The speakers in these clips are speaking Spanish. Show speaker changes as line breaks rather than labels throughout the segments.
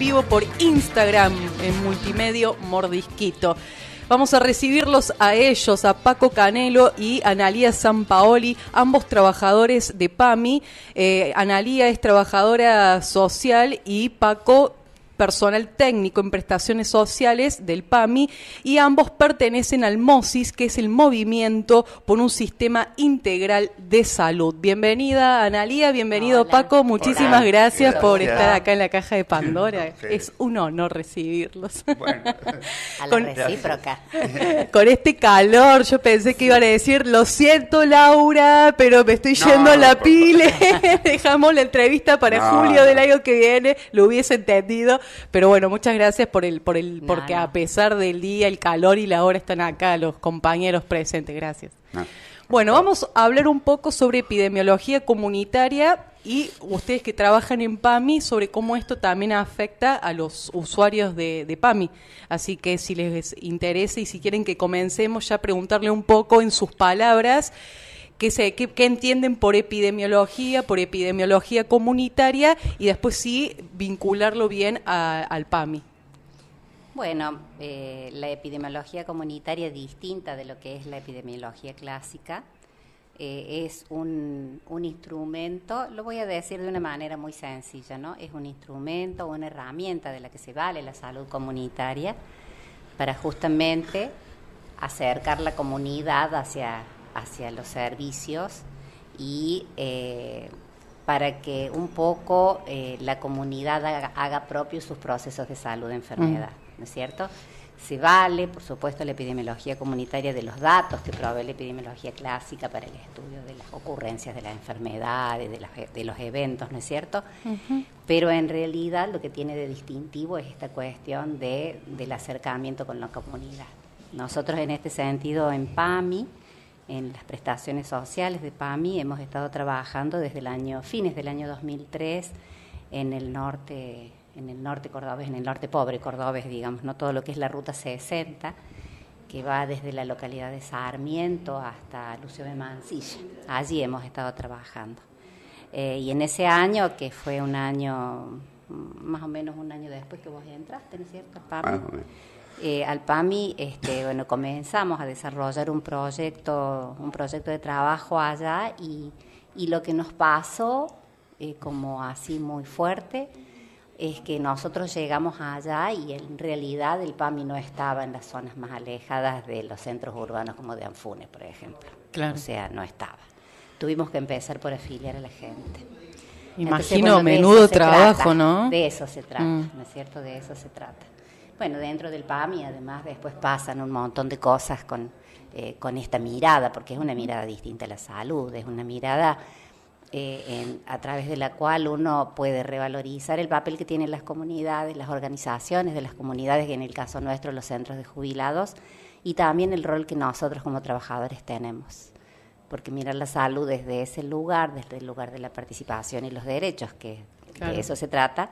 vivo por Instagram en Multimedio Mordisquito. Vamos a recibirlos a ellos, a Paco Canelo y Analía Sampaoli, ambos trabajadores de PAMI. Analía es trabajadora social y Paco personal técnico en prestaciones sociales del PAMI, y ambos pertenecen al MOSIS, que es el Movimiento por un Sistema Integral de Salud. Bienvenida, Analía, bienvenido. Hola. Paco, muchísimas gracias por estar acá en la Caja de Pandora. Sí. Es un honor recibirlos. Bueno.
A la recíproca.
Con este calor, yo pensé que iban a decir, lo siento, Laura, pero me estoy yendo a la pile. Dejamos la entrevista para julio del año que viene, lo hubiese entendido. Pero bueno, muchas gracias porque a pesar del día, el calor y la hora están acá los compañeros presentes. Gracias. Bueno, vamos a hablar un poco sobre epidemiología comunitaria y ustedes que trabajan en PAMI, sobre cómo esto también afecta a los usuarios de PAMI. Así que si les interesa y si quieren que comencemos ya a preguntarle un poco en sus palabras, ¿qué entienden por epidemiología comunitaria? Y después sí vincularlo bien al PAMI.
Bueno, la epidemiología comunitaria, distinta de lo que es la epidemiología clásica, es un instrumento, lo voy a decir de una manera muy sencilla, ¿no? Es un instrumento, una herramienta de la que se vale la salud comunitaria para justamente acercar la comunidad hacia los servicios y para que un poco la comunidad haga propios sus procesos de salud de enfermedad, ¿no es cierto? Se vale, por supuesto, la epidemiología comunitaria de los datos que provee la epidemiología clásica para el estudio de las ocurrencias de las enfermedades, de los eventos, ¿no es cierto? Pero en realidad lo que tiene de distintivo es esta cuestión del acercamiento con la comunidad. Nosotros en este sentido en PAMI, en las prestaciones sociales de PAMI, hemos estado trabajando desde fines del año 2003 en el norte cordobés, en el norte pobre cordobés, digamos, no todo lo que es la ruta 60, que va desde la localidad de Sarmiento hasta Lucio de Mansilla. Allí hemos estado trabajando. Y en ese año, que fue un año, más o menos un año después que vos entraste, ¿no es cierto, PAMI? Al PAMI, bueno, comenzamos a desarrollar un proyecto de trabajo allá y lo que nos pasó, como así muy fuerte, es que nosotros llegamos allá y en realidad el PAMI no estaba en las zonas más alejadas de los centros urbanos como de Anfunes, por ejemplo. Claro. O sea, no estaba. Tuvimos que empezar por afiliar a la gente.
Imagino, menudo trabajo, ¿no?
De eso se trata, ¿no es cierto? De eso se trata. Bueno, dentro del PAMI además después pasan un montón de cosas con esta mirada, porque es una mirada distinta a la salud, es una mirada a través de la cual uno puede revalorizar el papel que tienen las comunidades, las organizaciones de las comunidades, que en el caso nuestro los centros de jubilados, y también el rol que nosotros como trabajadores tenemos. Porque mirar la salud desde ese lugar, desde el lugar de la participación y los derechos, que de eso se trata,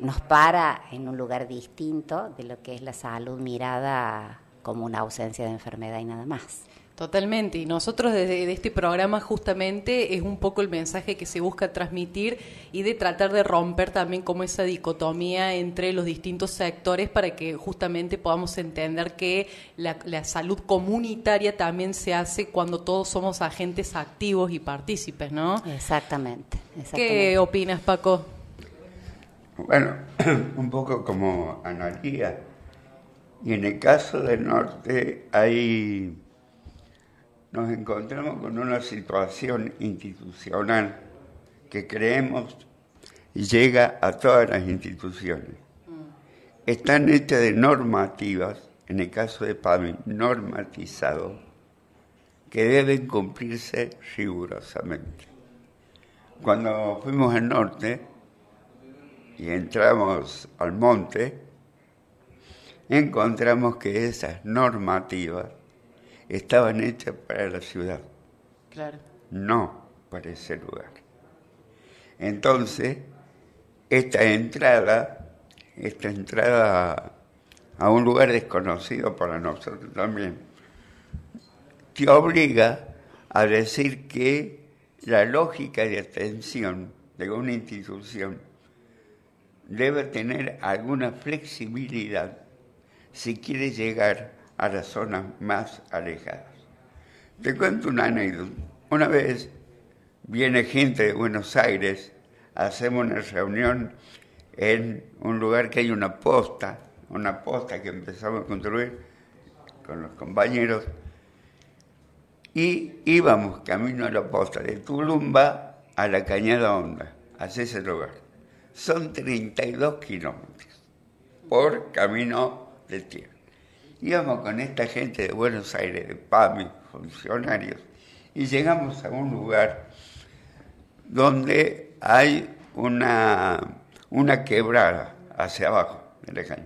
nos para en un lugar distinto de lo que es la salud mirada como una ausencia de enfermedad y nada más.
Totalmente, y nosotros desde este programa justamente es un poco el mensaje que se busca transmitir y de tratar de romper también como esa dicotomía entre los distintos sectores para que justamente podamos entender que la salud comunitaria también se hace cuando todos somos agentes activos y partícipes, ¿no?
Exactamente.
¿Qué opinas, Paco?
Bueno, un poco como Analía, y en el caso del norte nos encontramos con una situación institucional que creemos llega a todas las instituciones. Están hechas de normativas, en el caso de PAMI, normatizado, que deben cumplirse rigurosamente. Cuando fuimos al norte y entramos al monte, encontramos que esas normativas estaban hechas para la ciudad, no para ese lugar. Entonces, esta entrada a un lugar desconocido para nosotros también, te obliga a decir que la lógica de atención de una institución debe tener alguna flexibilidad si quiere llegar a las zonas más alejadas. Te cuento una anécdota. Una vez viene gente de Buenos Aires, hacemos una reunión en un lugar que hay una posta que empezamos a construir con los compañeros, y íbamos camino a la posta de Tulumba a la Cañada Honda, hacia ese lugar. Son 32 kilómetros por camino de tierra. Íbamos con esta gente de Buenos Aires, de PAMI, funcionarios, y llegamos a un lugar donde hay una quebrada hacia abajo de la caña.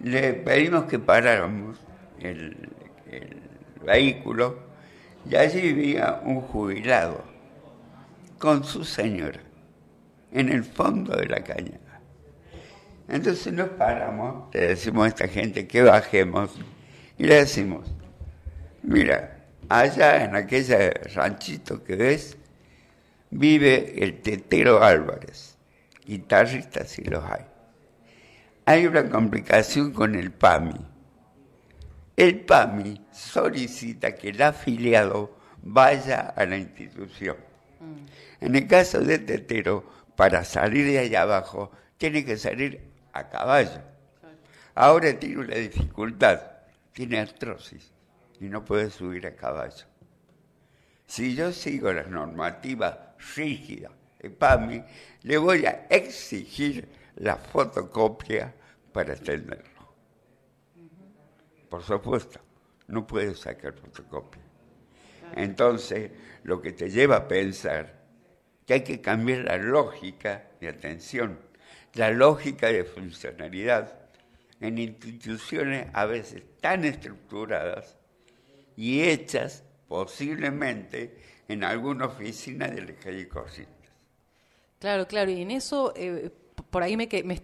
Le pedimos que paráramos el vehículo, y allí vivía un jubilado con su señora en el fondo de la cañada. Entonces nos paramos, le decimos a esta gente que bajemos y le decimos: mira, allá en aquel ranchito que ves vive el Tetero Álvarez, guitarristas si los hay. Hay una complicación con el PAMI. El PAMI solicita que el afiliado vaya a la institución. En el caso de Tetero, para salir de allá abajo, tiene que salir a caballo. Ahora tiene una dificultad, tiene artrosis y no puede subir a caballo. Si yo sigo las normativas rígidas de PAMI, le voy a exigir la fotocopia para atenderlo. Por supuesto, no puede sacar fotocopia. Entonces, lo que te lleva a pensar que hay que cambiar la lógica de atención, la lógica de funcionalidad en instituciones a veces tan estructuradas y hechas posiblemente en alguna oficina de la calle Corrientes.
Claro, y en eso, por ahí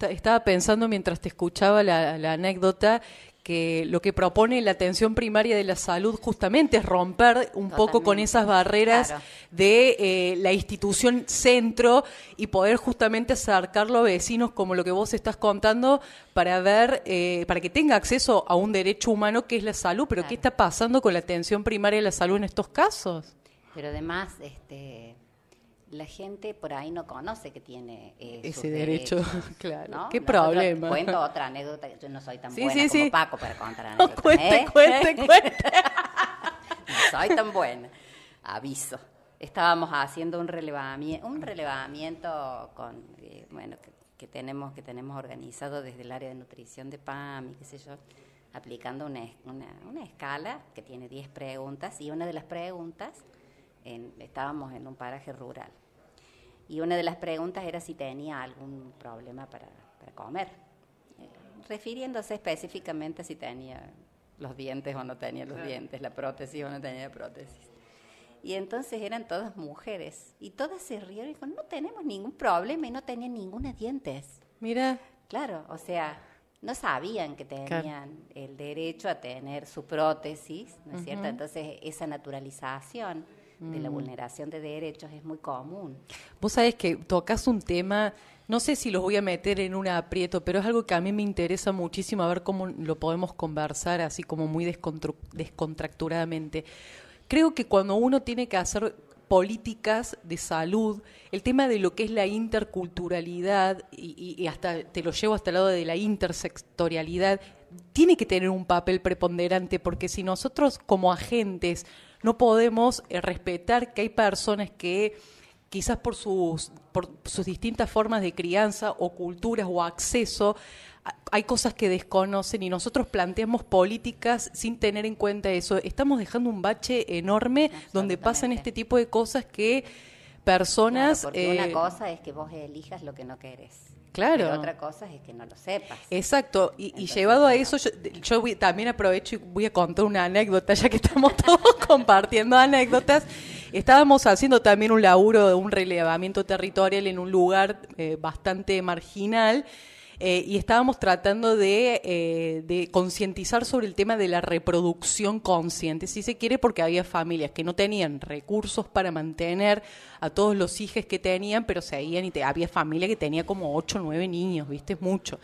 estaba pensando mientras te escuchaba la anécdota, que lo que propone la atención primaria de la salud justamente es romper un poco con esas barreras de la institución centro y poder justamente acercarlo a vecinos como lo que vos estás contando para ver, para que tenga acceso a un derecho humano que es la salud. Pero ¿qué está pasando con la atención primaria de la salud en estos casos?
Pero además, la gente por ahí no conoce que tiene
ese derecho, claro. ¿No? ¿Qué
Nosotros,
problema?
Cuento otra anécdota, yo no soy tan buena como Paco para contar anécdotas.
No, cuente.
No soy tan buena. Aviso. Estábamos haciendo un relevamiento con, que tenemos organizado desde el área de nutrición de PAM y qué sé yo, aplicando una escala que tiene 10 preguntas, y una de las preguntas, estábamos en un paraje rural, y una de las preguntas era si tenía algún problema para comer, refiriéndose específicamente a si tenía los dientes o no tenía los dientes, la prótesis o no tenía la prótesis. Y entonces eran todas mujeres, y todas se rieron y dijeron: no tenemos ningún problema, y no tenían ninguna dientes.
Mira.
Claro, o sea, no sabían que tenían el derecho a tener su prótesis, ¿no es cierto? Entonces esa naturalización de la vulneración de derechos es muy común.
Vos sabés que tocas un tema, no sé si los voy a meter en un aprieto, pero es algo que a mí me interesa muchísimo, a ver cómo lo podemos conversar así como muy descontracturadamente. Creo que cuando uno tiene que hacer políticas de salud, el tema de lo que es la interculturalidad y hasta te lo llevo hasta el lado de la intersectorialidad, tiene que tener un papel preponderante, porque si nosotros como agentes no podemos respetar que hay personas que quizás por sus distintas formas de crianza o culturas o acceso, hay cosas que desconocen, y nosotros planteamos políticas sin tener en cuenta eso. Estamos dejando un bache enorme donde pasan este tipo de cosas que personas...
Claro, porque una cosa es que vos elijas lo que no querés.
Claro.
Pero otra cosa es que no lo sepas.
Exacto. Y llevado a eso, yo también aprovecho y voy a contar una anécdota, ya que estamos todos compartiendo anécdotas. Estábamos haciendo también un laburo de un relevamiento territorial en un lugar bastante marginal, y estábamos tratando de concientizar sobre el tema de la reproducción consciente, si se quiere, porque había familias que no tenían recursos para mantener a todos los hijos que tenían, pero seguían y había familia que tenía como 8 o 9 niños, ¿viste? Es mucho.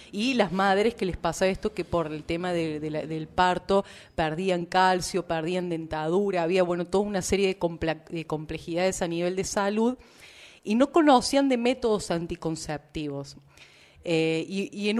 Y las madres que les pasa esto, que por el tema del parto perdían calcio, perdían dentadura, había, bueno, toda una serie de complejidades a nivel de salud y no conocían de métodos anticonceptivos. Y en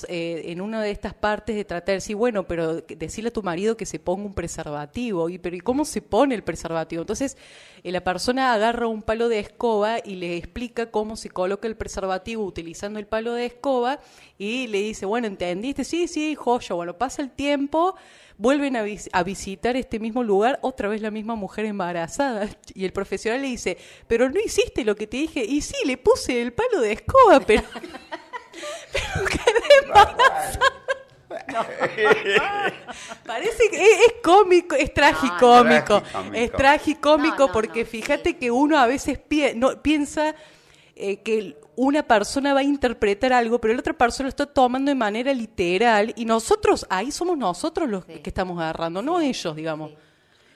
en una de estas partes de tratar de decir, bueno, pero decirle a tu marido que se ponga un preservativo, ¿y cómo se pone el preservativo? Entonces la persona agarra un palo de escoba y le explica cómo se coloca el preservativo utilizando el palo de escoba y le dice, bueno, ¿entendiste? Sí, joya. Bueno, pasa el tiempo, vuelven a visitar este mismo lugar, otra vez la misma mujer embarazada, y el profesional le dice, pero no hiciste lo que te dije, y sí, le puse el palo de escoba, pero quedé embarazada. No. Parece que es cómico, es tragicómico. Es tragicómico porque fíjate que uno a veces piensa que una persona va a interpretar algo, pero la otra persona lo está tomando de manera literal y nosotros, ahí somos nosotros los que estamos agarrando, no ellos, digamos.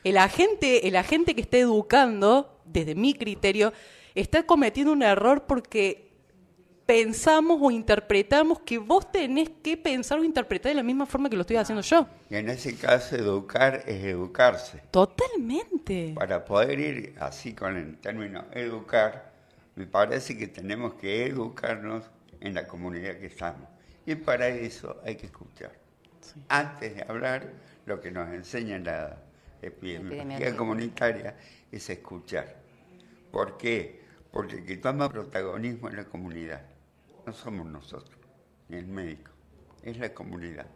El agente que está educando, desde mi criterio, está cometiendo un error porque pensamos o interpretamos que vos tenés que pensar o interpretar de la misma forma que lo estoy haciendo yo.
Y en ese caso, educar es educarse.
Totalmente.
Para poder ir así con el término educar, me parece que tenemos que educarnos en la comunidad que estamos. Y para eso hay que escuchar. Sí. Antes de hablar, lo que nos enseña la epidemiología comunitaria es escuchar. ¿Por qué? Porque el que toma protagonismo en la comunidad no somos nosotros, ni el médico, es la comunidad.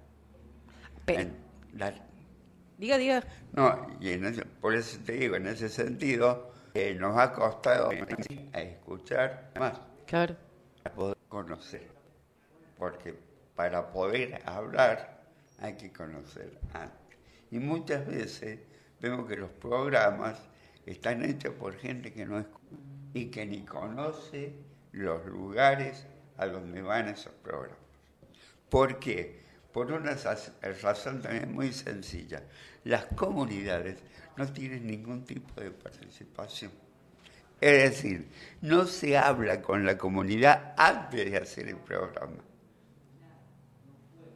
Diga.
No, y por eso te digo, en ese sentido, nos ha costado a escuchar más,
claro,
para poder conocer. Porque para poder hablar hay que conocer antes. Y muchas veces vemos que los programas están hechos por gente que no escucha y que ni conoce los lugares a donde van esos programas. ¿Por qué? Por una razón también muy sencilla. Las comunidades no tienen ningún tipo de participación. Es decir, no se habla con la comunidad antes de hacer el programa,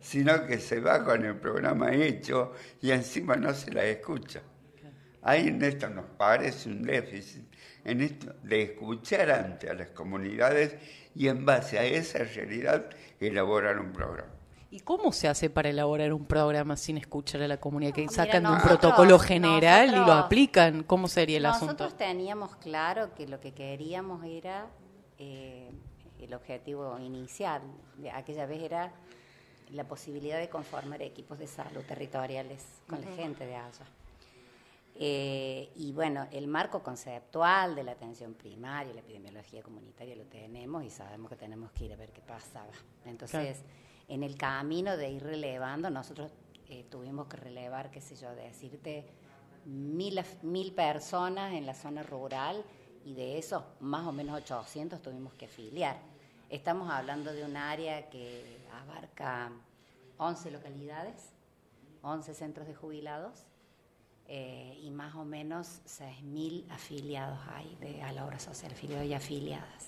sino que se va con el programa hecho y encima no se la escucha. Ahí en esto nos parece un déficit, en esto de escuchar antes a las comunidades y en base a esa realidad elaborar un programa.
¿Y cómo se hace para elaborar un programa sin escuchar a la comunidad? ¿Que sacan de un protocolo general y lo aplican? ¿Cómo sería el asunto?
Nosotros teníamos claro que lo que queríamos era, el objetivo inicial de aquella vez era la posibilidad de conformar equipos de salud territoriales con la gente de allá. Y bueno, el marco conceptual de la atención primaria, la epidemiología comunitaria lo tenemos y sabemos que tenemos que ir a ver qué pasaba. Entonces, en el camino de ir relevando, nosotros tuvimos que relevar, qué sé yo, decirte 1.000 personas en la zona rural y de esos más o menos 800 tuvimos que afiliar. Estamos hablando de un área que abarca 11 localidades, 11 centros de jubilados, y más o menos 6.000 afiliados hay a la obra social, afiliados y afiliadas.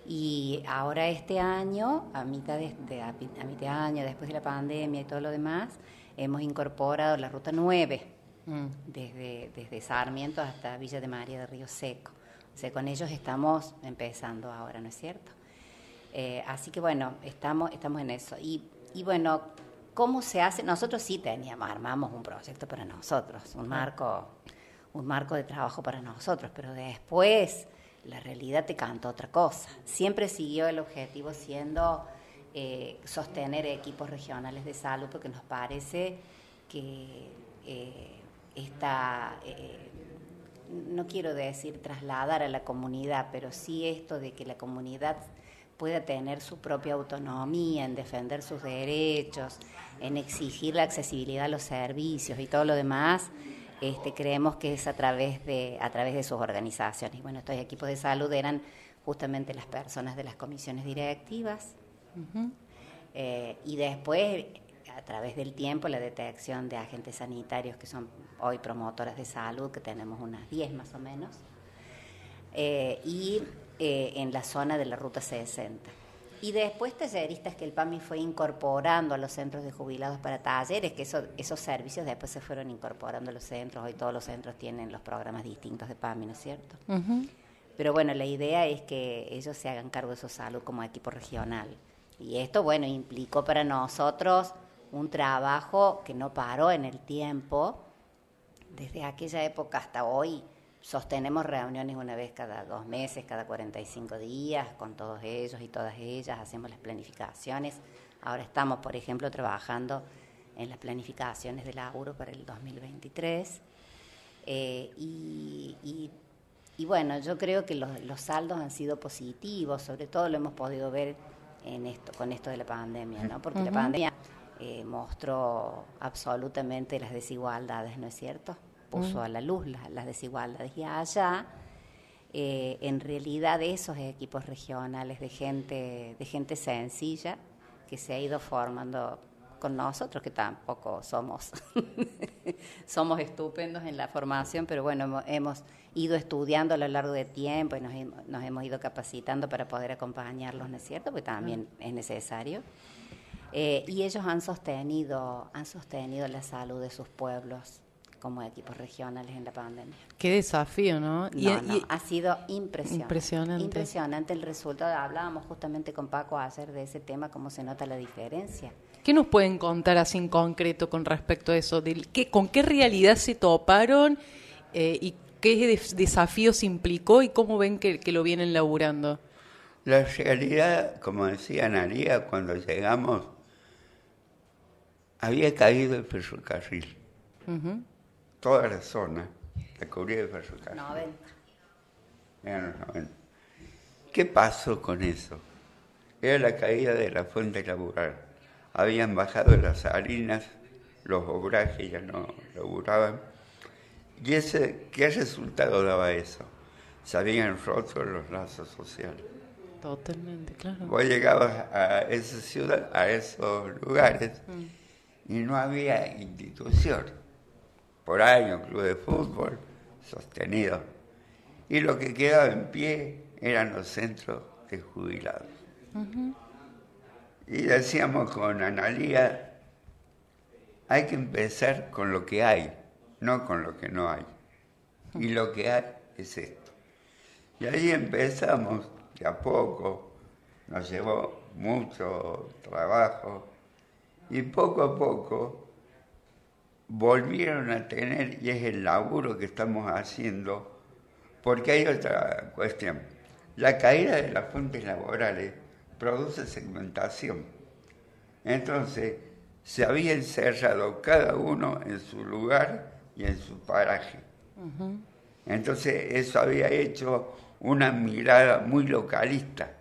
Y ahora este año, a mitad de año, después de la pandemia y todo lo demás, hemos incorporado la Ruta 9, desde Sarmiento hasta Villa de María de Río Seco. O sea, con ellos estamos empezando ahora, ¿no es cierto? Así que bueno, estamos en eso. Y bueno, ¿cómo se hace? Nosotros sí armamos un proyecto para nosotros, un marco de trabajo para nosotros, pero después la realidad te cantó otra cosa. Siempre siguió el objetivo siendo sostener equipos regionales de salud, porque nos parece que no quiero decir trasladar a la comunidad, pero sí esto de que la comunidad pueda tener su propia autonomía en defender sus derechos, en exigir la accesibilidad a los servicios y todo lo demás, creemos que es a través de sus organizaciones. Y bueno, estos equipos de salud eran justamente las personas de las comisiones directivas, Y después, a través del tiempo, la detección de agentes sanitarios que son hoy promotoras de salud, que tenemos unas 10 más o menos, y en la zona de la Ruta 60. Y después talleristas que el PAMI fue incorporando a los centros de jubilados para talleres, que esos servicios después se fueron incorporando a los centros. Hoy todos los centros tienen los programas distintos de PAMI, ¿no es cierto? Pero bueno, la idea es que ellos se hagan cargo de su salud como equipo regional. Y esto, bueno, implicó para nosotros un trabajo que no paró en el tiempo. Desde aquella época hasta hoy sostenemos reuniones una vez cada 2 meses, cada 45 días, con todos ellos y todas ellas, hacemos las planificaciones. Ahora estamos, por ejemplo, trabajando en las planificaciones de laburo para el 2023. Y bueno, yo creo que los saldos han sido positivos, sobre todo lo hemos podido ver con esto de la pandemia, ¿no? Porque la pandemia mostró absolutamente las desigualdades, ¿no es cierto? Puso a la luz las desigualdades. Y allá, en realidad, esos equipos regionales de gente sencilla que se ha ido formando con nosotros, que tampoco somos estupendos en la formación, pero bueno, hemos ido estudiando a lo largo del tiempo y nos hemos ido capacitando para poder acompañarlos, ¿no es cierto? Porque también es necesario. Y ellos han sostenido la salud de sus pueblos como equipos regionales en la pandemia.
Qué desafío, ¿no?
Ha sido impresionante el resultado. Hablábamos justamente con Paco ayer de ese tema, cómo se nota la diferencia.
¿Qué nos pueden contar así en concreto con respecto a eso? ¿Con qué realidad se toparon y qué desafíos implicó y cómo ven que lo vienen laburando?
La realidad, como decía Analía, cuando llegamos, había caído el ferrocarril. Toda la zona la cubría el ferrocarril.
90.
Eran los 90. ¿Qué pasó con eso? Era la caída de la fuente laboral. Habían bajado las harinas, los obrajes ya no laburaban. ¿Y qué resultado daba eso? Se habían roto los lazos sociales.
Totalmente, claro.
Vos llegabas a esa ciudad, a esos lugares, y no había institución. Por ahí un club de fútbol sostenido. Y lo que quedaba en pie eran los centros de jubilados. Y decíamos con Analía, hay que empezar con lo que hay, no con lo que no hay. Y lo que hay es esto. Y ahí empezamos, de a poco, nos llevó mucho trabajo, y poco a poco volvieron a tener, y es el laburo que estamos haciendo, porque hay otra cuestión. La caída de las fuentes laborales produce segmentación. Entonces, se había encerrado cada uno en su lugar y en su paraje. Entonces, eso había hecho una mirada muy localista.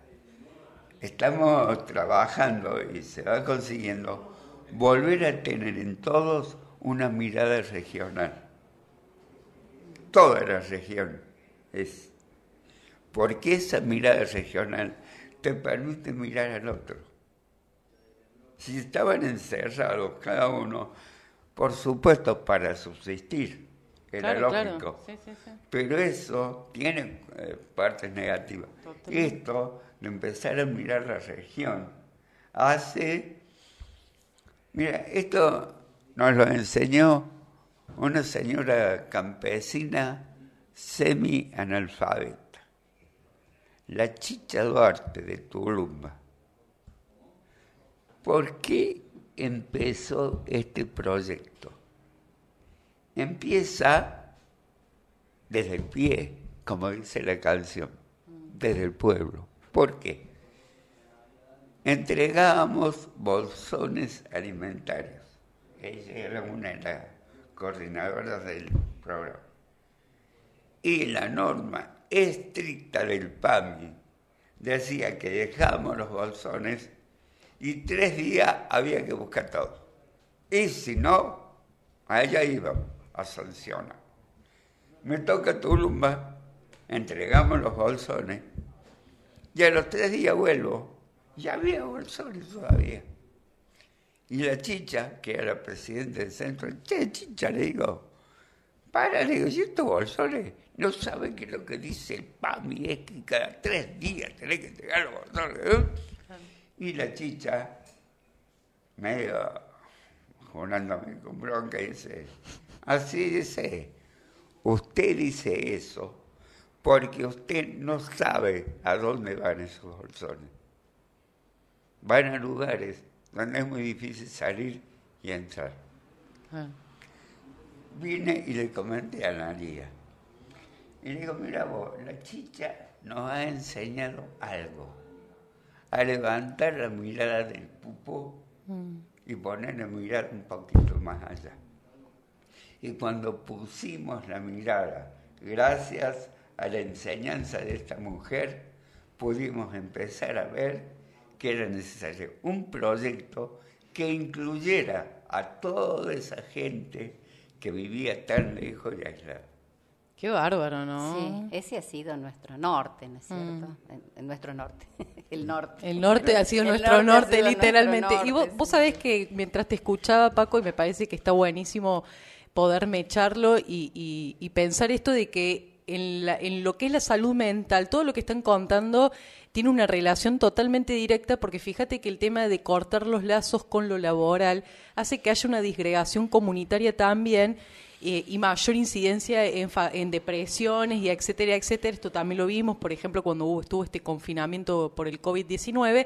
Estamos trabajando y se va consiguiendo volver a tener en todos una mirada regional. Toda la región es. Porque esa mirada regional te permite mirar al otro. Si estaban encerrados cada uno, por supuesto para subsistir, era lógico.
Claro. Sí.
Pero eso tiene partes negativas. Totalmente. Esto de empezar a mirar la región mira, esto nos lo enseñó una señora campesina semi-analfabeta, la Chicha Duarte de Tulumba. ¿Por qué empezó este proyecto? Empieza desde el pie, como dice la canción, desde el pueblo. ¿Por qué? Entregábamos bolsones alimentarios. Ella era una de las coordinadoras del programa. Y la norma estricta del PAMI decía que dejábamos los bolsones y 3 días había que buscar todo. Y si no, allá íbamos a sancionar. Me toca Tulumba, entregamos los bolsones y a los 3 días vuelvo Y había bolsones todavía. Y la Chicha, que era presidente del centro, che, Chicha, le digo, le digo, si estos bolsones no saben que lo que dice el PAMI es que cada 3 días tenés que entregar los bolsones, ¿eh? Y la Chicha, medio jurándome con bronca, dice, así dice, usted dice eso porque usted no sabe a dónde van esos bolsones. Van a lugares donde es muy difícil salir y entrar. Vine y le comenté a Analía. Y le digo, mira vos, la Chicha nos ha enseñado algo. A levantar la mirada del pupú y poner la mirada un poquito más allá. Y cuando pusimos la mirada, gracias a la enseñanza de esta mujer, pudimos empezar a ver que era necesario un proyecto que incluyera a toda esa gente que vivía tan lejos y aislada.
Qué bárbaro, ¿no?
Sí, ese ha sido nuestro norte, ¿no es cierto? En nuestro norte, el norte.
El norte ha sido nuestro norte, literalmente. Y vos sabés que mientras te escuchaba, Paco, y me parece que está buenísimo poder mecharlo y pensar esto de que en lo que es la salud mental, todo lo que están contando tiene una relación totalmente directa, porque fíjate que el tema de cortar los lazos con lo laboral hace que haya una disgregación comunitaria también, y mayor incidencia en depresiones y etcétera, etcétera. Esto también lo vimos, por ejemplo, cuando estuvo este confinamiento por el COVID-19,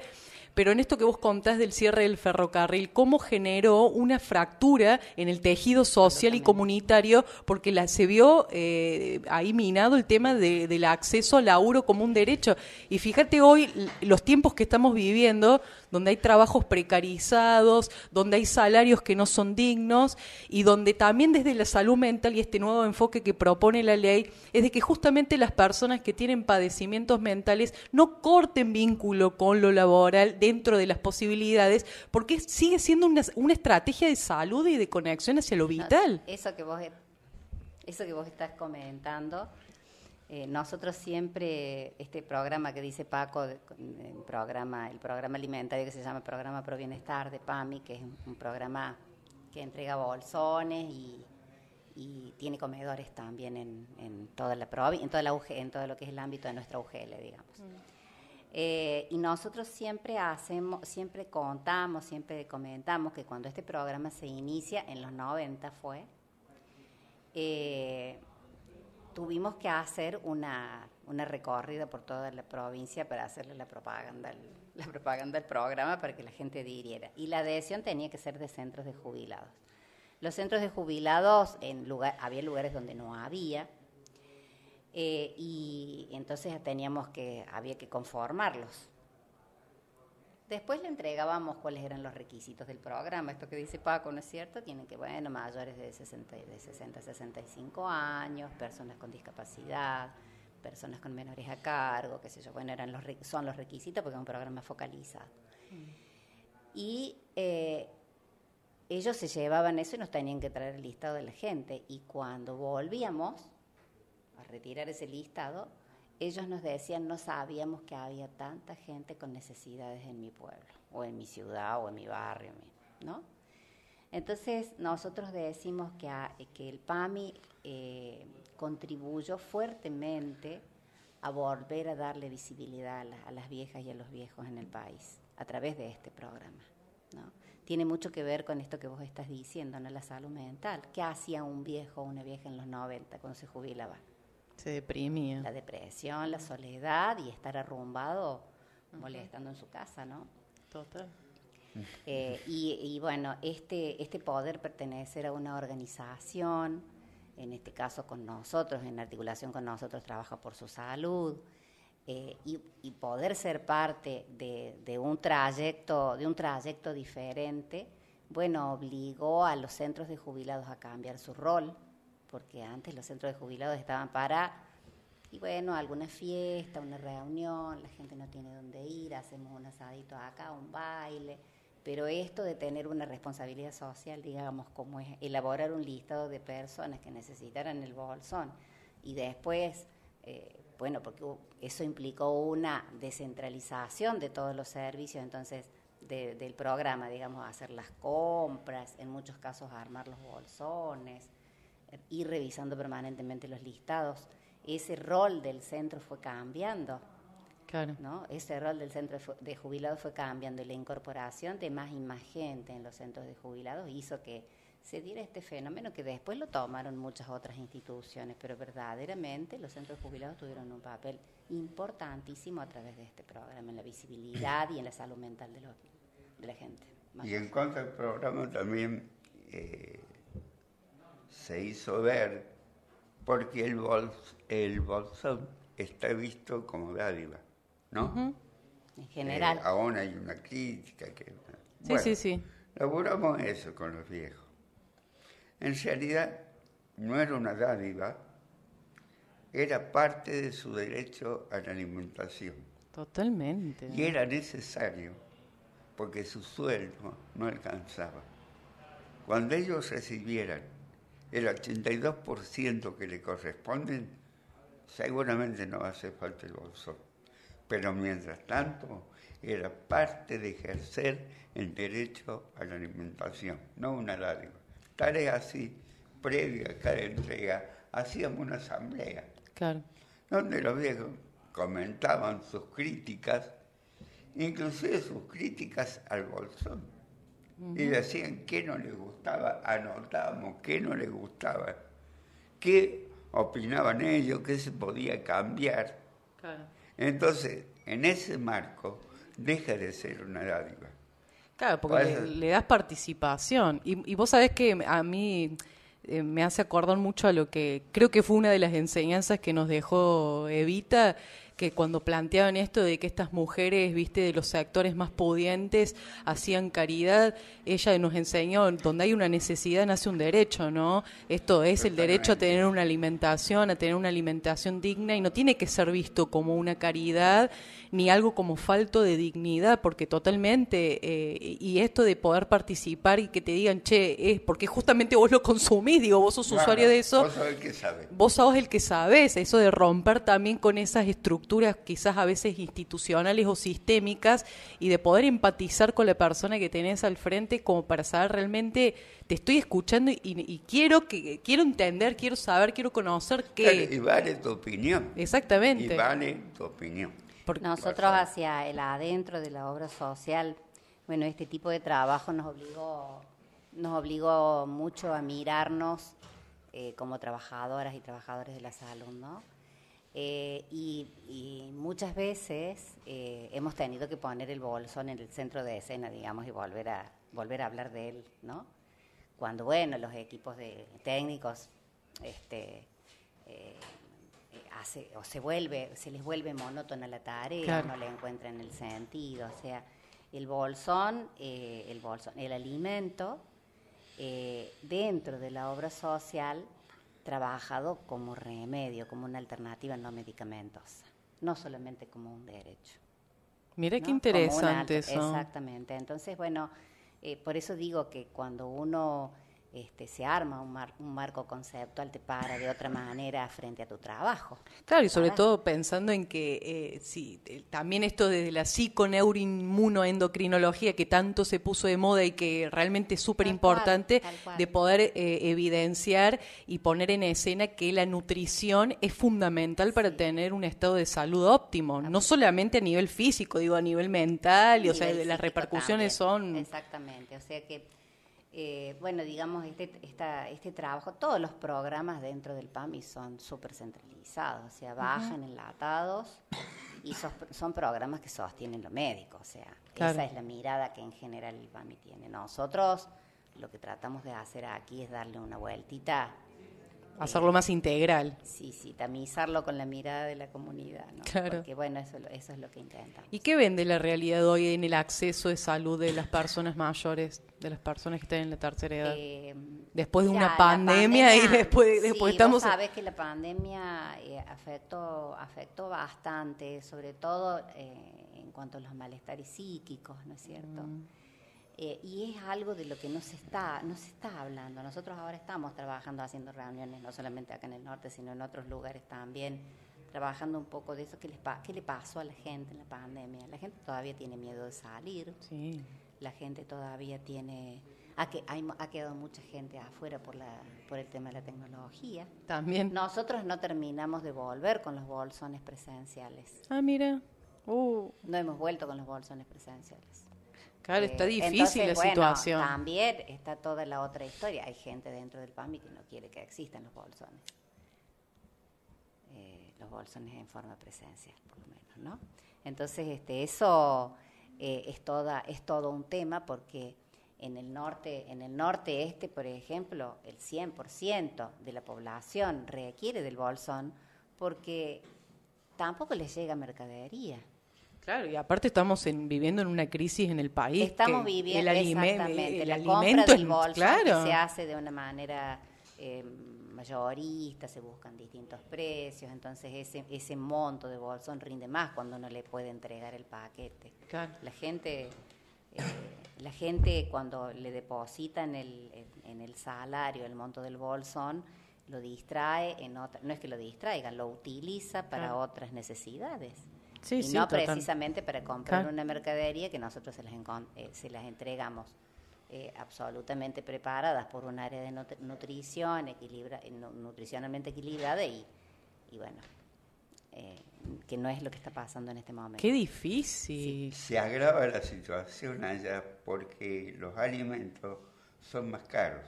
pero en esto que vos contás del cierre del ferrocarril, ¿cómo generó una fractura en el tejido social y comunitario? Porque se vio ahí minado el tema del acceso al laburo como un derecho. Y fíjate hoy los tiempos que estamos viviendo, donde hay trabajos precarizados, donde hay salarios que no son dignos, y donde también desde la salud mental y este nuevo enfoque que propone la ley es de que justamente las personas que tienen padecimientos mentales no corten vínculo con lo laboral dentro de las posibilidades, porque sigue siendo una estrategia de salud y de conexión hacia lo vital.
Eso que vos estás comentando, nosotros siempre, este programa que dice Paco, el programa alimentario que se llama Programa Pro Bienestar de PAMI, que es un programa que entrega bolsones y tiene comedores también en toda la provincia, en todo lo que es el ámbito de nuestra UGL, digamos. Y nosotros siempre comentamos que cuando este programa se inicia, en los 90 fue, tuvimos que hacer una recorrida por toda la provincia para hacerle la propaganda al programa para que la gente adhiriera. Y la adhesión tenía que ser de centros de jubilados. Los centros de jubilados, había lugares donde no había, y entonces había que conformarlos. Después le entregábamos cuáles eran los requisitos del programa. Esto que dice Paco, ¿no es cierto? Tienen que, mayores de 60 a 65 años, personas con discapacidad, personas con menores a cargo, qué sé yo. Bueno, son los requisitos porque es un programa focalizado. Y ellos se llevaban eso y nos tenían que traer el listado de la gente. Y cuando volvíamos a retirar ese listado, ellos nos decían, no sabíamos que había tanta gente con necesidades en mi pueblo, o en mi ciudad, o en mi barrio, ¿no? Entonces, nosotros decimos que el PAMI contribuyó fuertemente a volver a darle visibilidad a las viejas y a los viejos en el país, a través de este programa, ¿no? Tiene mucho que ver con esto que vos estás diciendo, ¿no? La salud mental. ¿Qué hacía un viejo o una vieja en los 90 cuando se jubilaba?
Se deprimía.
La depresión, la soledad y estar arrumbado, molestando en su casa, ¿no?
Total.
Y bueno, este poder pertenecer a una organización, en este caso con nosotros, en articulación con nosotros, Trabaja por su Salud, y poder ser parte de un trayecto diferente, bueno, obligó a los centros de jubilados a cambiar su rol, porque antes los centros de jubilados estaban alguna fiesta, una reunión, la gente no tiene dónde ir, hacemos un asadito acá, un baile, pero esto de tener una responsabilidad social, digamos, como es elaborar un listado de personas que necesitaran el bolsón y después bueno, porque eso implicó una descentralización de todos los servicios, entonces del programa, digamos, hacer las compras, en muchos casos armar los bolsones, ir revisando permanentemente los listados. Ese rol del centro fue cambiando,
Claro.
¿no? Ese rol del centro de jubilados fue cambiando y la incorporación de más y más gente en los centros de jubilados hizo que se diera este fenómeno que después lo tomaron muchas otras instituciones, pero verdaderamente los centros de jubilados tuvieron un papel importantísimo a través de este programa, en la visibilidad y en la salud mental de la gente.
Y en cuanto al programa también se hizo ver porque el bolsón está visto como dádiva, ¿no?
Ujú.
En general.
Aún hay una crítica que...
Sí.
Laburamos eso con los viejos. En realidad no era una dádiva, era parte de su derecho a la alimentación.
Totalmente.
Y era necesario porque su sueldo no alcanzaba. Cuando ellos recibieran el 82% que le corresponden, seguramente no hace falta el bolsón. Pero mientras tanto, era parte de ejercer el derecho a la alimentación, no una dádiva. Tarea así, previa a cada entrega, hacíamos una asamblea,
Claro.
donde los viejos comentaban sus críticas, inclusive sus críticas al bolsón. Y decían qué no les gustaba, anotábamos qué no les gustaba, qué opinaban ellos, qué se podía cambiar.
Claro.
Entonces, en ese marco, deja de ser una dádiva.
Claro, porque
Pasa-
le das participación. Y vos sabés que a mí me hace acordar mucho a lo que creo que fue una de las enseñanzas que nos dejó Evita, que cuando planteaban esto de que estas mujeres, viste, de los sectores más pudientes hacían caridad, ella nos enseñó, donde hay una necesidad nace un derecho, ¿no? Esto es el derecho a tener una alimentación, a tener una alimentación digna, y no tiene que ser visto como una caridad ni algo como falto de dignidad, porque totalmente, y esto de poder participar y que te digan, che, es porque justamente vos lo consumís, digo, vos sos
Claro,
usuario de eso.
Vos sabés que sabés.
Vos sos el que sabés, eso de romper también con esas estructuras quizás a veces institucionales o sistémicas, y de poder empatizar con la persona que tenés al frente como para saber realmente te estoy escuchando y quiero entender, quiero saber, quiero conocer qué.
Claro, y vale tu opinión.
Exactamente.
Y vale tu opinión.
Porque-
Nosotros hacia el adentro de la obra social, bueno, este tipo de trabajo nos obligó mucho a mirarnos como trabajadoras y trabajadores de la salud, ¿no? Y muchas veces hemos tenido que poner el bolsón en el centro de escena, digamos, y volver a hablar de él, ¿no? Cuando, bueno, los equipos de técnicos se les vuelve monótona la tarea,
Claro.
no le encuentran el sentido, o sea, el bolsón, el alimento dentro de la obra social trabajado como remedio, como una alternativa no medicamentosa, no solamente como un derecho.
Mira
¿no?
qué interesante eso.
Exactamente. Entonces, bueno, por eso digo que cuando uno se arma un marco conceptual, te para de otra manera frente a tu trabajo.
Claro, y sobre
Para.
todo pensando en que también esto desde la psiconeuroinmunoendocrinología que tanto se puso de moda y que realmente es súper importante
Tal cual.
de poder evidenciar y poner en escena que la nutrición es fundamental para tener un estado de salud óptimo, no solamente a nivel físico, digo a nivel mental, y o sea,
Nivel
las
psíquico
repercusiones
también.
son...
Exactamente, o sea que, bueno, digamos, este trabajo, todos los programas dentro del PAMI son súper centralizados, o sea, bajan enlatados y son programas que sostienen lo médico, o sea,
Claro.
esa es la mirada que en general el PAMI tiene. Nosotros lo que tratamos de hacer aquí es darle una vueltita.
Hacerlo más integral.
Sí, tamizarlo con la mirada de la comunidad, ¿no?
Claro.
Porque, bueno, eso es lo que intentamos.
¿Y qué vende la realidad hoy en el acceso de salud de las personas mayores, de las personas que están en la tercera edad? Después de
Mira,
una
la
pandemia y después
sí,
estamos...
vos sabés que la pandemia afectó bastante, sobre todo en cuanto a los malestares psíquicos, ¿no es cierto? Y es algo de lo que no se está hablando. Nosotros ahora estamos trabajando, haciendo reuniones, no solamente acá en el norte, sino en otros lugares también, trabajando un poco de eso. ¿Qué le pasó a la gente en la pandemia? La gente todavía tiene miedo de salir.
Sí.
La gente todavía tiene... Ha quedado mucha gente afuera por el tema de la tecnología.
También.
Nosotros no terminamos de volver con los bolsones presenciales.
Ah, mira.
No hemos vuelto con los bolsones presenciales.
Claro, está difícil
entonces,
la situación.
También está toda la otra historia. Hay gente dentro del PAMI que no quiere que existan los bolsones. Los bolsones en forma presencial, por lo menos, ¿no? Entonces, eso es todo un tema, porque en el norte por ejemplo, el 100% de la población requiere del bolsón porque tampoco les llega mercadería.
Claro, y aparte estamos viviendo en una crisis en el país.
Estamos viviendo exactamente
el
la
alimento,
compra del bolsón,
claro,
que se hace de una manera mayorista, se buscan distintos precios, entonces ese monto de bolsón rinde más cuando uno le puede entregar el paquete.
Claro.
La gente cuando le deposita en el salario el monto del bolsón, lo distrae no es que lo distraiga, lo utiliza para otras necesidades.
Sí,
y
sí,
no
total.
precisamente para comprar
Claro.
una mercadería que nosotros se las entregamos absolutamente preparadas por un área de nutrición nutricionalmente equilibrada y bueno, que no es lo que está pasando en este momento.
Qué difícil.
Se agrava la situación allá porque los alimentos son más caros.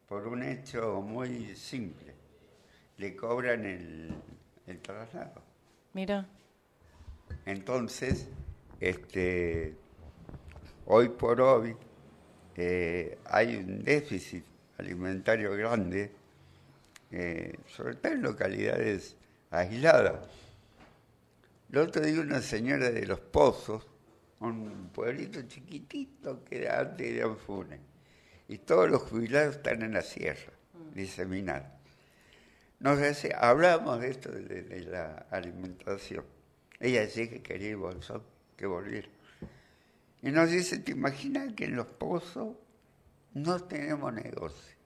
Por un hecho muy simple. Le cobran el traslado.
Mira.
Entonces, hoy por hoy hay un déficit alimentario grande, sobre todo en localidades aisladas. El otro día una señora de Los Pozos, un pueblito chiquitito que era antes de Anfunes, y todos los jubilados están en la sierra, diseminados. Hablamos de esto de la alimentación. Ella decía que quería el bolsón, que volviera. Y nos dice, ¿te imaginas que en Los Pozos no tenemos negocio?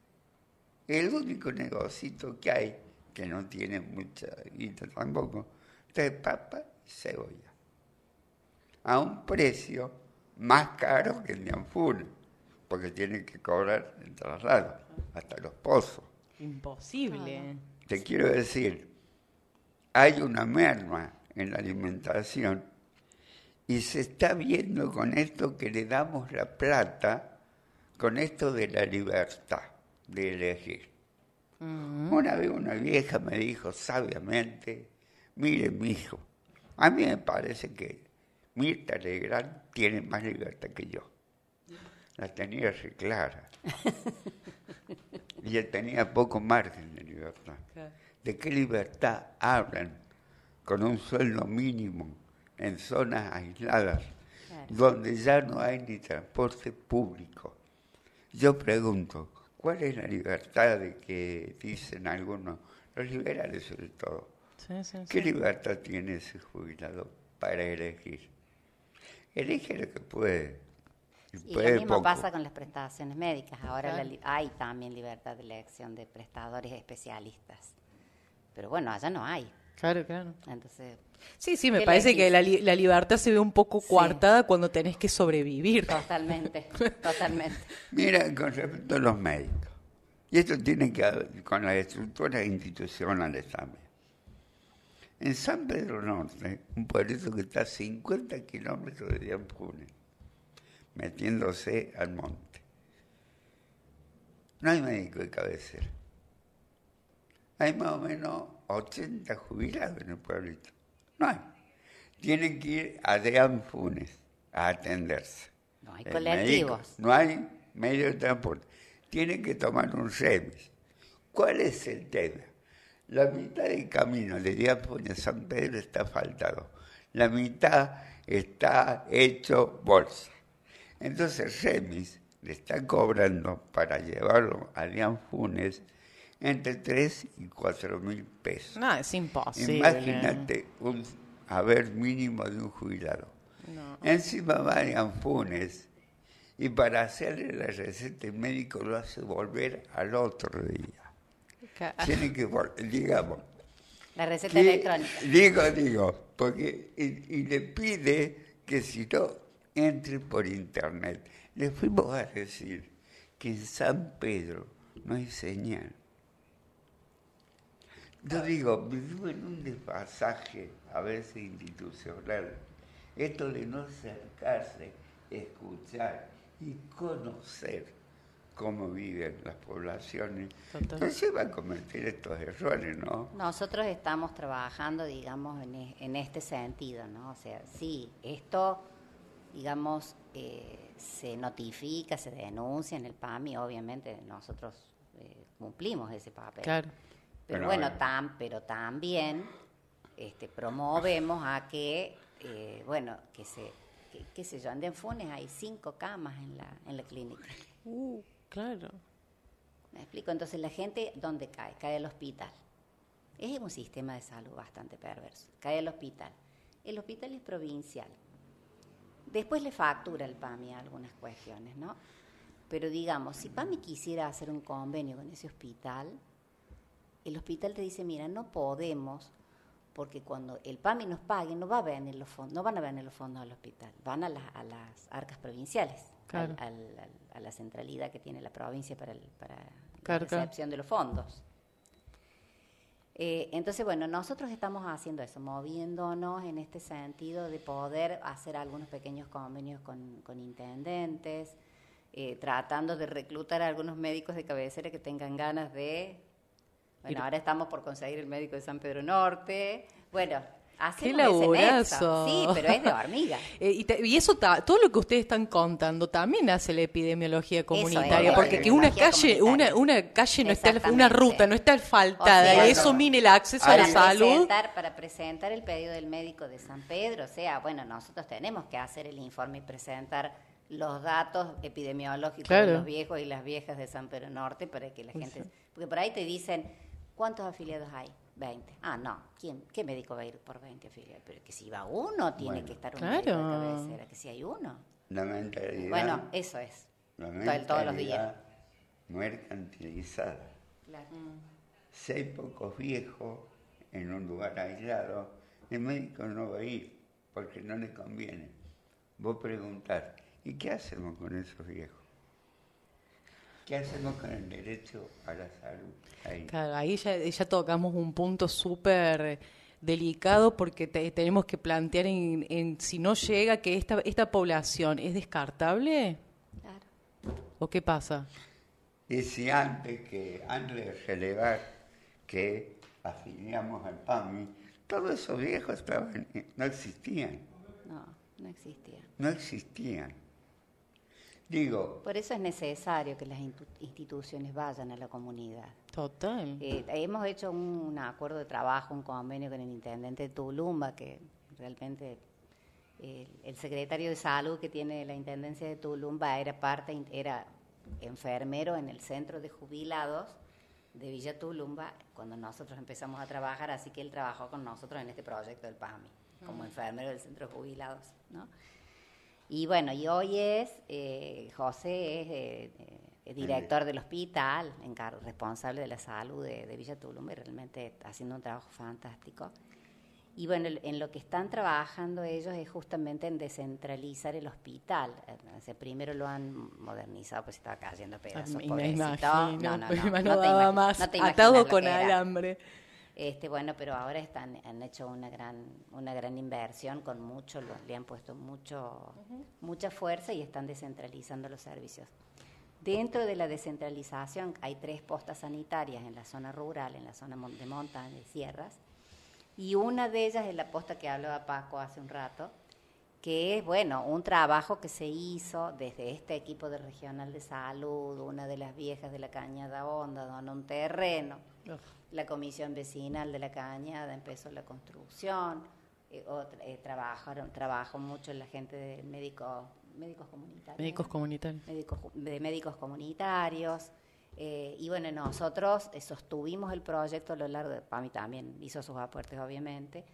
El único negocito que hay, que no tiene mucha guita tampoco, es de papa y cebolla. A un precio más caro que el de Anfunes, porque tienen que cobrar el traslado hasta Los Pozos.
Imposible.
Te quiero decir, hay una merma en la alimentación y se está viendo con esto que le damos la plata, con esto de la libertad de elegir. Una vez una vieja me dijo sabiamente, mire mijo, a mí me parece que Mirta Legrand tiene más libertad que yo. La tenía re clara. Y él tenía poco margen de libertad.
Claro.
¿De qué libertad hablan con un sueldo mínimo en zonas aisladas,
Claro.
donde ya no hay ni transporte público? Yo pregunto, ¿cuál es la libertad de que dicen algunos, los liberales sobre todo?
Sí, sí, sí.
¿Qué libertad tiene ese jubilado para elegir? Elige lo que puede.
Y lo mismo pasa con las prestaciones médicas. Ahora
Claro.
hay también libertad de elección de prestadores especialistas. Pero bueno, allá no hay.
Claro, claro.
Entonces,
Sí, me
¿qué
parece
elegís?
que la libertad se ve un poco
Sí.
coartada cuando tenés que sobrevivir.
totalmente.
Mira, con respecto a los médicos, y esto tiene que ver con las estructuras institucionales también. En San Pedro Norte, un pueblito que está a 50 kilómetros de Anfunes, metiéndose al monte, no hay médico de cabecera. Hay más o menos 80 jubilados en el pueblito. No hay. Tienen que ir a de Anfunes a atenderse.
No hay
El
colectivos.
médico, no hay medio de transporte. Tienen que tomar un remis. ¿Cuál es el tema? La mitad del camino de Diápolis a San Pedro está asfaltado. La mitad está hecho bolsa. Entonces Remis le está cobrando para llevarlo a Diápolis entre 3 y 4 mil pesos.
No, es imposible.
Imagínate un haber mínimo de un jubilado.
No.
Encima va a Diápolis y para hacerle la receta el médico lo hace volver al otro día. Tiene que, digamos,
La receta electrónica.
Digo, porque y le pide que si no entre por internet. Le fuimos a decir que en San Pedro no hay señal. Yo digo, vivimos en un desfasaje a veces institucional. Esto de no acercarse, escuchar y conocer cómo viven las poblaciones. Entonces se van a cometer estos errores, ¿no?
Nosotros estamos trabajando, digamos, en este sentido, ¿no? O sea, sí, esto, digamos, se notifica, se denuncia en el PAMI, obviamente nosotros cumplimos ese papel.
Claro.
Pero bueno, pero también promovemos a que, qué sé yo, en Funes hay 5 camas en la clínica.
Claro.
¿Me explico? Entonces la gente, ¿dónde cae? Cae al hospital. Es un sistema de salud bastante perverso. Cae al hospital. El hospital es provincial. Después le factura el PAMI algunas cuestiones, ¿no? Pero digamos, si PAMI quisiera hacer un convenio con ese hospital, el hospital te dice, mira, no podemos, porque cuando el PAMI nos pague, no van a venir los fondos al hospital, van a las arcas provinciales,
claro,
a la centralidad que tiene la provincia para
claro,
la recepción de los fondos. Entonces, bueno, nosotros estamos haciendo eso, moviéndonos en este sentido de poder hacer algunos pequeños convenios con intendentes, tratando de reclutar a algunos médicos de cabecera que tengan ganas de... Bueno, ahora estamos por conseguir el médico de San Pedro Norte. Bueno, hacemos
¡qué laburazo!
ese nexo. Sí, pero es de hormiga.
Y eso, todo lo que ustedes están contando también hace la epidemiología comunitaria,
es,
porque que una calle no está, una ruta no está asfaltada,
o sea,
y eso mine el acceso a la salud.
Para presentar el pedido del médico de San Pedro, o sea, bueno, nosotros tenemos que hacer el informe y presentar los datos epidemiológicos de los viejos y las viejas de San Pedro Norte para que la gente... Porque por ahí te dicen, ¿cuántos afiliados hay? 20. Ah, no, ¿qué médico va a ir por 20 afiliados? Pero que si va uno, tiene que estar un médico de cabecera, que si hay uno.
La mentalidad...
Bueno, eso es.
La mentalidad
todos los días.
mercantilizada.
Claro.
Si hay pocos viejos en un lugar aislado, el médico no va a ir porque no le conviene. Vos preguntás, ¿y qué hacemos con esos viejos? ¿Qué hacemos con el derecho a la salud?
Claro, ahí ya tocamos un punto súper delicado porque tenemos que plantear en si no llega que esta población es descartable.
Claro.
¿O qué pasa?
Y si antes de relevar que afiliamos al PAMI, todos esos viejos no existían.
No existían.
No existían. Digo...
Por eso es necesario que las instituciones vayan a la comunidad.
Total.
Hemos hecho un acuerdo de trabajo, un convenio con el intendente de Tulumba, que realmente el secretario de salud que tiene la intendencia de Tulumba era enfermero en el centro de jubilados de Villa Tulumba cuando nosotros empezamos a trabajar, así que él trabajó con nosotros en este proyecto del PAMI, como enfermero del centro de jubilados, ¿no? Y bueno, y hoy José es director del hospital, responsable de la salud de Villa Tulumba, y realmente haciendo un trabajo fantástico. Y bueno, en lo que están trabajando ellos es justamente en descentralizar el hospital. Primero lo han modernizado, pues estaba cayendo a pedazos.
Me imagino,
no
daba más atado con alambre.
Bueno, pero ahora han hecho una gran inversión con mucho, le han puesto mucha fuerza y están descentralizando los servicios. Dentro de la descentralización hay 3 postas sanitarias en la zona rural, en la zona de montaña y sierras, y una de ellas es la posta que hablaba Paco hace un rato, que es, bueno, un trabajo que se hizo desde este equipo de regional de salud, una de las viejas de la Cañada Honda donó un terreno, la comisión vecinal de la Cañada empezó la construcción, trabajó mucho la gente de médicos comunitarios, y bueno, nosotros sostuvimos el proyecto a lo largo de PAMI también hizo sus aportes obviamente,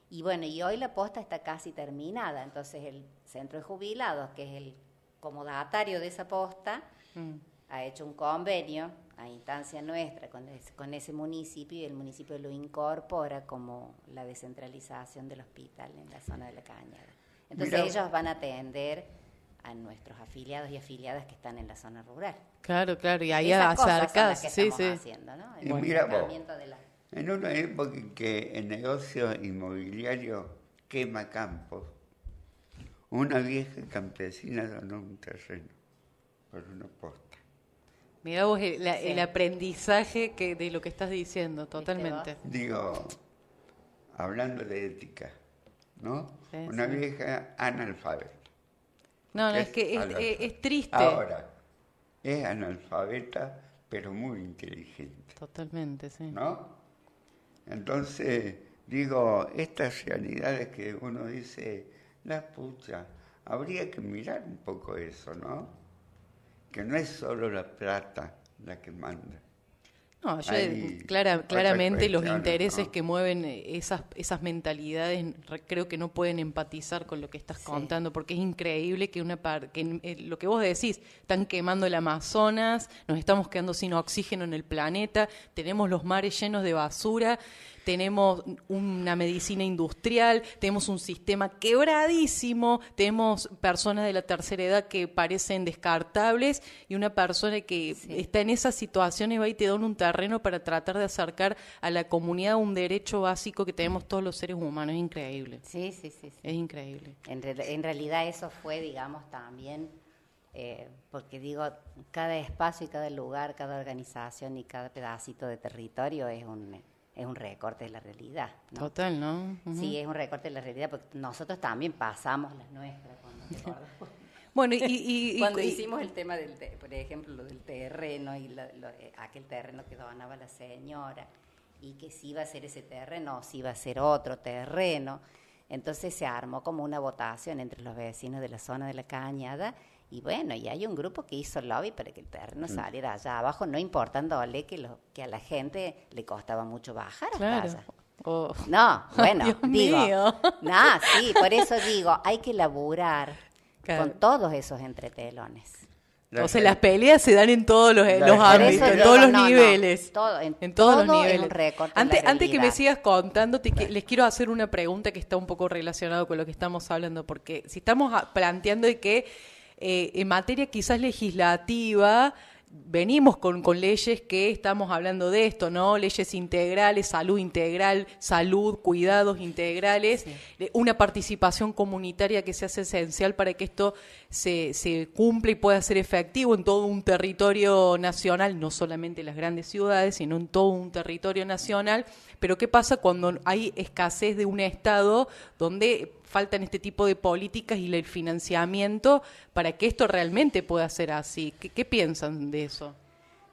y bueno, y hoy la posta está casi terminada, entonces el centro de jubilados, que es el comodatario de esa posta, ha hecho un convenio a instancia nuestra con ese municipio, y el municipio lo incorpora como la descentralización del hospital en la zona de la Cañada. Entonces ellos van a atender a nuestros afiliados y afiliadas que están en la zona rural.
Claro, y ahí
esas cosas son las
acercás,
que
sí,
estamos haciendo, ¿no?
Y mira vos, en una época en que el negocio inmobiliario quema campos, una vieja campesina donó un terreno por una posta.
Mirá vos el aprendizaje de lo que estás diciendo, totalmente.
Digo, hablando de ética, ¿no?
Sí,
una vieja analfabeta.
No, es que es triste.
Ahora, es analfabeta, pero muy inteligente.
Totalmente, sí.
¿No? Entonces, digo, estas realidades que uno dice, la pucha, habría que mirar un poco eso, ¿no? Que no es solo la plata la que manda.
No, claramente los intereses, ¿no?, que mueven esas mentalidades, creo que no pueden empatizar con lo que estás contando, porque es increíble que lo que vos decís, están quemando el Amazonas, nos estamos quedando sin oxígeno en el planeta, tenemos los mares llenos de basura, tenemos una medicina industrial, tenemos un sistema quebradísimo, tenemos personas de la tercera edad que parecen descartables, y una persona que está en esas situaciones va y te da un terreno para tratar de acercar a la comunidad un derecho básico que tenemos todos los seres humanos. Es increíble.
Sí.
Es increíble.
En realidad eso fue, digamos, también, porque digo, cada espacio y cada lugar, cada organización y cada pedacito de territorio es un recorte de la realidad, ¿no?
Total, ¿no? Uh-huh.
Sí, es un recorte de la realidad, porque nosotros también pasamos las nuestras cuando te acordás.
Bueno, y
cuando hicimos el tema por ejemplo, lo del terreno y aquel terreno que donaba la señora, y que si iba a ser ese terreno o si iba a ser otro terreno, entonces se armó como una votación entre los vecinos de la zona de la Cañada. Y bueno, y hay un grupo que hizo lobby para que el terreno saliera allá abajo, no importándole que a la gente le costaba mucho bajar hasta allá. No, bueno, sí, por eso digo, hay que laburar con todos esos entretelones.
O sea, las peleas se dan en todos los ámbitos, en todos los niveles. En todos los niveles. Antes que me sigas contando, les quiero hacer una pregunta que está un poco relacionada con lo que estamos hablando, porque si estamos planteando de que en materia quizás legislativa venimos con leyes que estamos hablando de esto, ¿no? Leyes integrales, salud integral, salud, cuidados integrales, una participación comunitaria que se hace esencial para que esto se cumpla y pueda ser efectivo en todo un territorio nacional, no solamente en las grandes ciudades, sino en todo un territorio nacional. Pero ¿qué pasa cuando hay escasez de un Estado donde faltan este tipo de políticas y el financiamiento para que esto realmente pueda ser así? ¿Qué piensan de eso?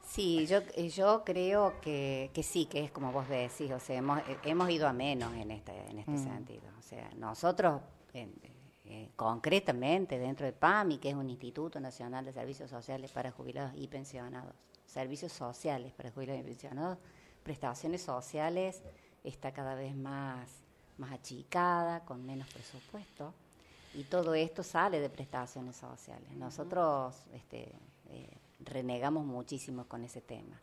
Sí, yo creo que sí, que es como vos decís, o sea, hemos ido a menos en este sentido. O sea, nosotros concretamente dentro de PAMI, que es un Instituto Nacional de Servicios Sociales para Jubilados y Pensionados, servicios sociales para jubilados y pensionados, prestaciones sociales, está cada vez más achicada, con menos presupuesto, y todo esto sale de prestaciones sociales. Nosotros renegamos muchísimo con ese tema.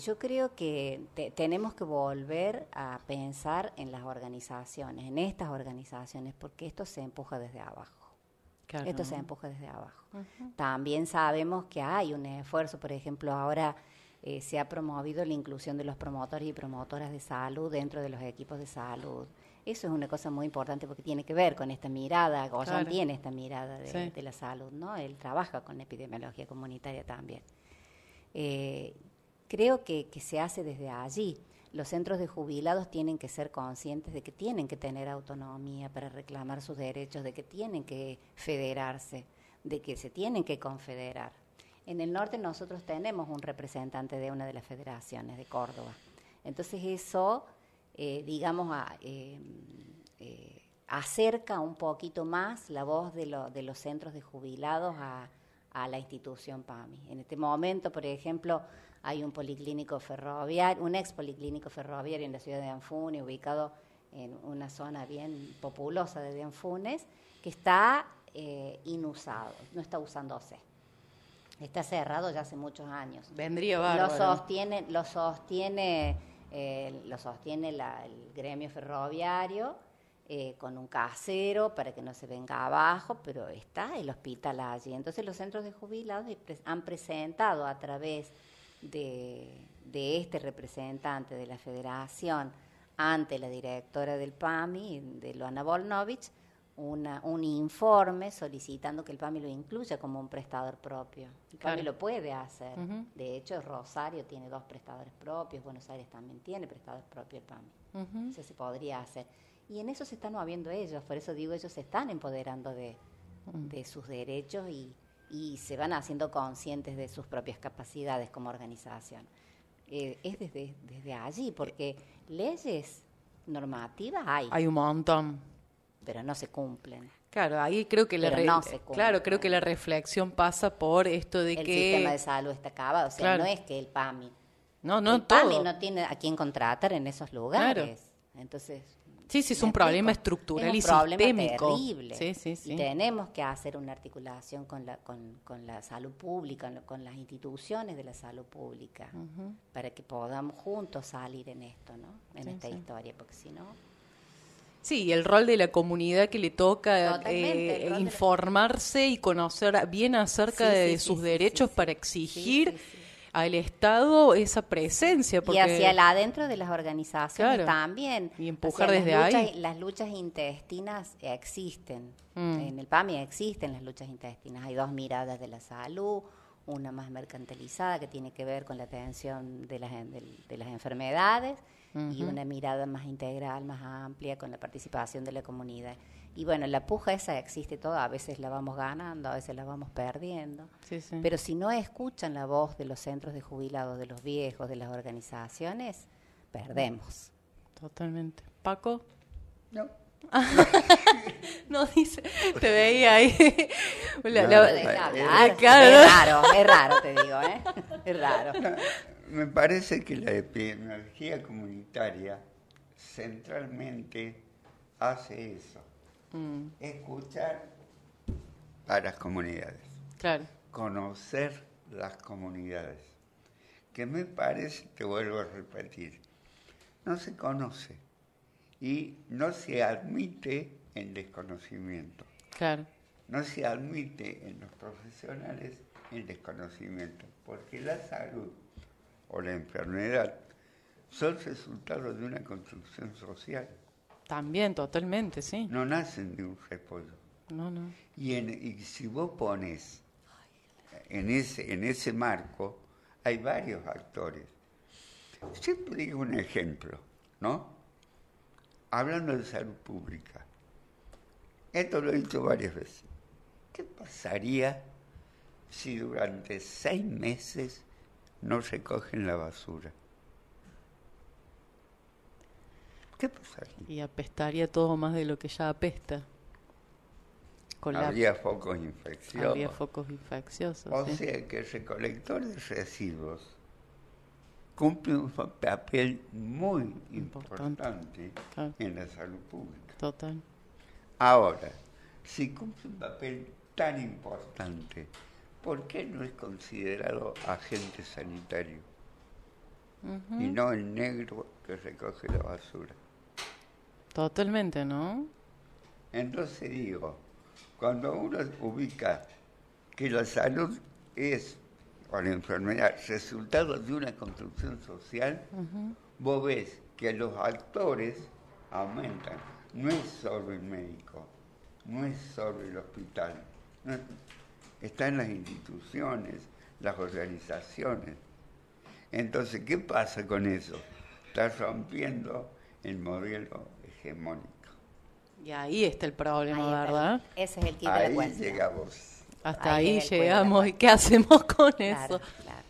Yo creo que tenemos que volver a pensar en las organizaciones, en estas organizaciones, porque esto se empuja desde abajo. Claro. Esto se empuja desde abajo. Uh-huh. También sabemos que hay un esfuerzo, por ejemplo, ahora se ha promovido la inclusión de los promotores y promotoras de salud dentro de los equipos de salud. Eso es una cosa muy importante porque tiene que ver con esta mirada, Goyan tiene esta mirada de la salud, ¿no? Él trabaja con epidemiología comunitaria también. Creo que se hace desde allí. Los centros de jubilados tienen que ser conscientes de que tienen que tener autonomía para reclamar sus derechos, de que tienen que federarse, de que se tienen que confederar. En el norte nosotros tenemos un representante de una de las federaciones de Córdoba. Entonces eso, acerca un poquito más la voz de los centros de jubilados a la institución PAMI. En este momento, por ejemplo, hay un policlínico ferroviario, un ex policlínico ferroviario en la ciudad de Anfunes, ubicado en una zona bien populosa de Anfunes, que está inusado, no está usándose. Está cerrado ya hace muchos años.
Vendría bárbaro.
Lo sostiene el gremio ferroviario con un casero para que no se venga abajo, pero está el hospital allí. Entonces los centros de jubilados han presentado a través de este representante de la federación ante la directora del PAMI, de Luana Volnovich, un informe solicitando que el PAMI lo incluya como un prestador propio. El PAMI lo puede hacer. Uh-huh. De hecho, Rosario tiene 2 prestadores propios, Buenos Aires también tiene prestador propio el PAMI. Uh-huh. Eso se podría hacer. Y en eso se están moviendo ellos, por eso digo, ellos se están empoderando de sus derechos y se van haciendo conscientes de sus propias capacidades como organización. Es desde allí, porque leyes normativas hay.
Hay un montón.
Pero no se cumplen.
Claro, ahí creo que creo que la reflexión pasa por esto de
el
que
el sistema de salud está acabado, o sea,
claro.
No es que el PAMI.
No,
el PAMI no tiene a quién contratar en esos lugares.
Claro.
Entonces,
sí, es un problema estructural y sistémico.
Es un problema terrible.
Sí.
Y tenemos que hacer una articulación con la salud pública, con las instituciones de la salud pública, uh-huh. para que podamos juntos salir en esto, ¿no? En esta historia, porque si no...
Sí, el rol de la comunidad que le toca informarse y conocer bien acerca de sus derechos para exigir al Estado esa presencia. Porque...
Y hacia el adentro de las organizaciones también.
Y empujar desde ahí.
Las luchas intestinas existen. En el PAMI existen las luchas intestinas. Hay 2 miradas de la salud, una más mercantilizada que tiene que ver con la atención de las enfermedades, uh-huh. y una mirada más integral, más amplia, con la participación de la comunidad. Y bueno, la puja esa existe toda, a veces la vamos ganando, a veces la vamos perdiendo.
Sí.
Pero si no escuchan la voz de los centros de jubilados, de los viejos, de las organizaciones, perdemos.
Totalmente. ¿Paco?
No.
No, dice, te veía ahí.
Claro. Es raro, te digo, ¿eh? Es raro.
No, me parece que la epidemiología comunitaria centralmente hace eso. Escuchar a las comunidades.
Claro.
Conocer las comunidades. Que me parece, te vuelvo a repetir, no se conoce. Y no se admite el desconocimiento.
Claro.
No se admite en los profesionales el desconocimiento, porque la salud o la enfermedad son resultados de una construcción social.
También, totalmente, sí.
No nacen de un repollo.
No.
Y si vos pones en ese marco, hay varios actores. Siempre digo un ejemplo, ¿no? Hablando de salud pública, esto lo he dicho varias veces. ¿Qué pasaría si durante 6 meses no recogen la basura? ¿Qué pasaría?
Y apestaría todo más de lo que ya apesta.
Habría focos infecciosos. O
sí.
sea que el recolector de residuos cumple un papel muy importante
claro.
en la salud pública.
Total.
Ahora, si cumple un papel tan importante, ¿por qué no es considerado agente sanitario? Uh-huh. Y no el negro que recoge la basura.
Totalmente, ¿no?
Entonces digo, cuando uno ubica que la salud es, o la enfermedad, resultado de una construcción social, uh-huh. vos ves que los actores aumentan. No es solo el médico, no es solo el hospital, está en las instituciones, las organizaciones. Entonces, ¿qué pasa con eso? Está rompiendo el modelo hegemónico.
Y ahí está el problema, ¿verdad?
Ese es el kit de la cuestión.
Ahí llegamos.
Hasta ahí llegamos. ¿Y qué hacemos con eso?
Claro.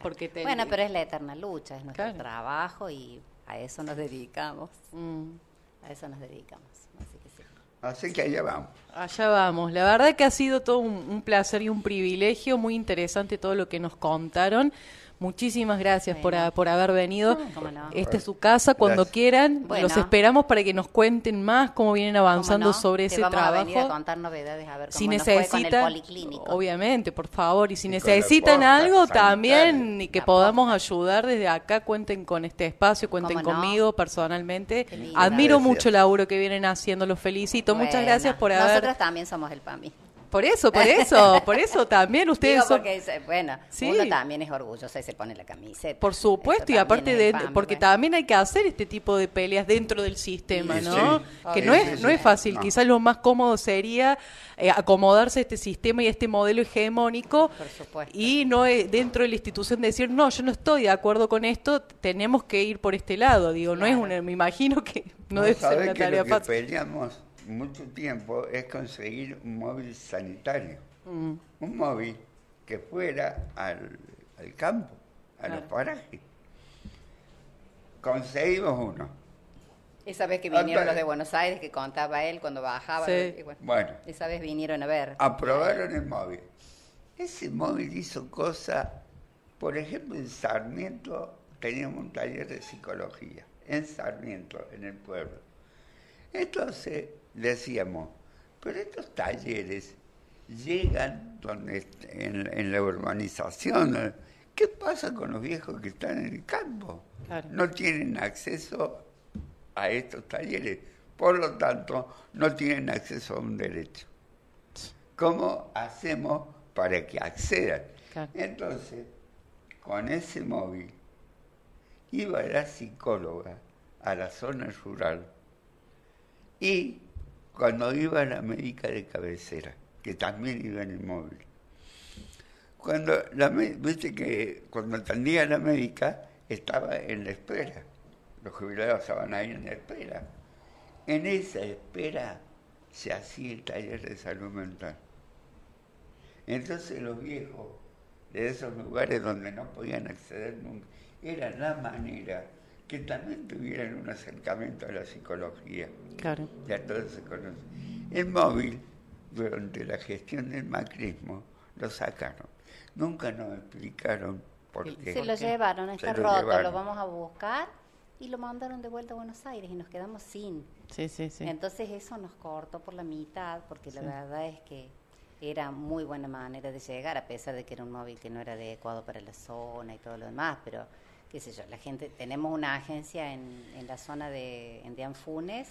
Porque
bueno, pero es la eterna lucha, es nuestro trabajo y a eso nos dedicamos. A eso nos dedicamos.
Así que allá vamos.
Allá vamos. La verdad que ha sido todo un placer y un privilegio, muy interesante todo lo que nos contaron, Muchísimas gracias
Bueno.
por haber venido.
Cómo no.
Esta es su casa, cuando
Gracias.
quieran.
Bueno.
Los esperamos para que nos cuenten más cómo vienen avanzando
¿Cómo no?
sobre
Te
ese
vamos a venir a
trabajo.
contar novedades, a ver cómo
Si
nos fue con el
necesitan,
policlínico.
obviamente, por favor, y si
Y con
necesitan
la posta
algo
sanitaria.
también y que
La
podamos ayudar desde acá, cuenten con este espacio, cuenten
¿Cómo no?
conmigo personalmente.
Qué lindo.
Admiro
Gracias.
mucho el laburo que vienen haciendo, los felicito. Muchas
Bueno,
gracias por haber...
Nosotros también somos el PAMI.
Por eso también ustedes
Digo
son...
porque, bueno,
Sí.
uno también es orgulloso y se pone la camiseta.
Por supuesto,
Eso
y aparte
también
de,
es el PAMI,
porque
bueno.
también hay que hacer este tipo de peleas dentro del sistema,
Sí,
¿no?
sí.
Que
Sí,
no
sí,
es,
sí.
no es fácil,
No.
quizás lo más cómodo sería acomodarse a este sistema y a este modelo hegemónico
Por supuesto.
y no dentro de la institución decir, no, yo no estoy de acuerdo con esto, tenemos que ir por este lado, digo, no es
Claro.
una, me imagino que no
Vos
debe ser
sabés
una
que
tarea
lo que
fácil.
peleamos mucho tiempo es conseguir un móvil sanitario.
Mm,
Un móvil que fuera al campo, a los
Claro.
parajes. Conseguimos uno.
Esa vez que vinieron
Otra-
los de Buenos Aires, que contaba él cuando bajaba.
Sí.
y bueno,
Bueno,
esa vez vinieron a ver.
aprobaron el móvil. Ese móvil hizo cosas, por ejemplo, en Sarmiento teníamos un taller de psicología, en Sarmiento, en el pueblo. Entonces decíamos, pero estos talleres llegan donde en la urbanización. ¿Qué pasa con los viejos que están en el campo?
Claro.
No tienen acceso a estos talleres, por lo tanto, no tienen acceso a un derecho. ¿Cómo hacemos para que accedan?
Claro.
Entonces, con ese móvil, iba la psicóloga a la zona rural y cuando iba la médica de cabecera, que también iba en el móvil. Viste que cuando atendía a la médica, estaba en la espera. Los jubilados estaban ahí en la espera. En esa espera se hacía el taller de salud mental. Entonces los viejos de esos lugares donde no podían acceder nunca, era la manera que también tuvieran un acercamiento a la psicología.
Claro.
Ya todos se conocen. El móvil, durante la gestión del macrismo, lo sacaron. Nunca nos explicaron por qué.
Se lo llevaron, está
Se lo
roto,
llevaron.
lo vamos a buscar y lo mandaron de vuelta a Buenos Aires y nos quedamos sin.
Sí, sí, sí.
Entonces eso nos cortó por la mitad porque la
Sí.
verdad es que era muy buena manera de llegar, a pesar de que era un móvil que no era adecuado para la zona y todo lo demás, pero qué sé yo, la gente, tenemos una agencia en la zona de Anfunes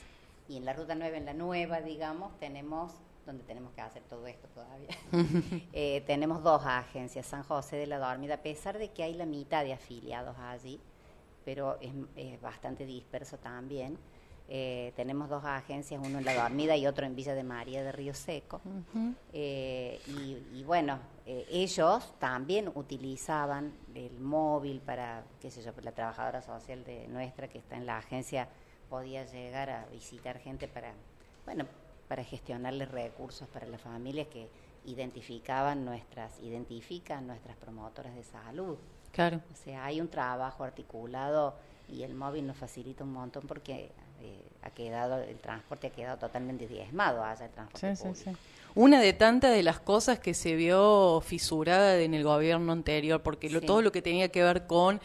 y en la Ruta 9, en la nueva, digamos, tenemos, donde tenemos que hacer todo esto todavía, tenemos dos agencias, San José de la Dormida, a pesar de que hay la mitad de afiliados allí, pero es bastante disperso también. Tenemos dos agencias, uno en La Dormida y otro en Villa de María de Río Seco.
Ujú.
Y bueno, ellos también utilizaban el móvil para, qué sé yo, la trabajadora social de nuestra que está en la agencia podía llegar a visitar gente para, bueno, para gestionarles recursos para las familias que identifican nuestras promotoras de salud.
Claro.
O sea, hay un trabajo articulado y el móvil nos facilita un montón porque el transporte ha quedado totalmente diezmado allá, el transporte
Sí, sí,
público.
sí. Una de tantas de las cosas que se vio fisurada en el gobierno anterior, porque
Sí.
todo lo que tenía que ver con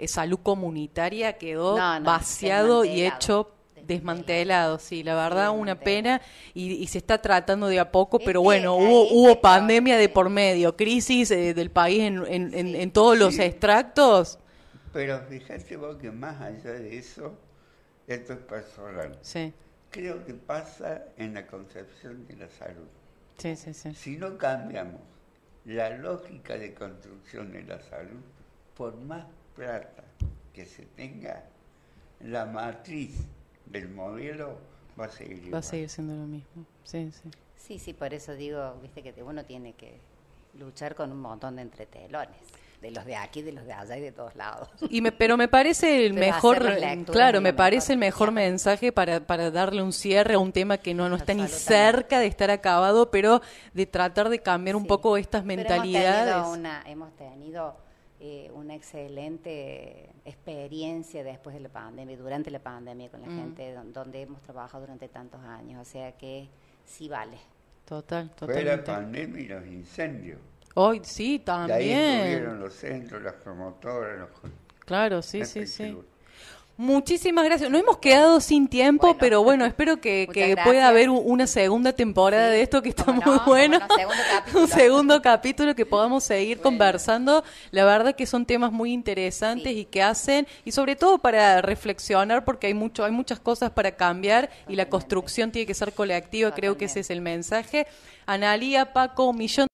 salud comunitaria quedó
No, no,
vaciado y
desmantelado.
hecho desmantelado, sí, la verdad una
Desmantelado.
pena y se está tratando de a poco,
Es
pero
que
bueno,
ahí
hubo
se
pandemia de
conoce.
por medio, crisis del país
Sí.
en todos los
Sí.
extractos.
Pero fíjate vos que más allá de eso, esto es personal.
Sí,
Creo que pasa en la concepción de la salud.
sí, sí, sí.
Si no cambiamos la lógica de construcción de la salud, por más plata que se tenga, la matriz del modelo va a seguir igual.
Va a seguir siendo lo mismo. Sí, sí.
Sí, por eso digo, viste que uno tiene que luchar con un montón de entretelones, de los de aquí, de los de allá y de todos lados.
Pero me parece el
Pero
mejor,
hacer las lecturas
claro,
es
me
lo
parece el
mejor.
mejor mensaje para darle un cierre a un tema que no está ni
Absolutamente.
cerca de estar acabado, pero de tratar de cambiar un
Sí.
poco estas
Pero
mentalidades.
hemos tenido una excelente experiencia después de la pandemia, durante la pandemia con la gente donde hemos trabajado durante tantos años, o sea que sí vale.
Total,
Fue la
totalmente.
pandemia y los incendios.
Hoy sí,
De ahí
también.
estuvieron los centros, las promotoras,
Claro, sí,
estoy
sí, sí.
seguro.
Muchísimas gracias. Nos hemos quedado sin tiempo,
Bueno.
pero bueno, espero que
Muchas gracias.
pueda haber una segunda temporada
Sí,
de esto que está
cómo
muy
no,
bueno.
cómo no, segundo capítulo.
Un segundo capítulo que podamos seguir conversando. La verdad que son temas muy interesantes
Sí.
y que hacen, y sobre todo para reflexionar, porque hay muchas cosas para cambiar y la construcción tiene que ser colectiva. Creo que ese es el mensaje. Analía, Paco, un millón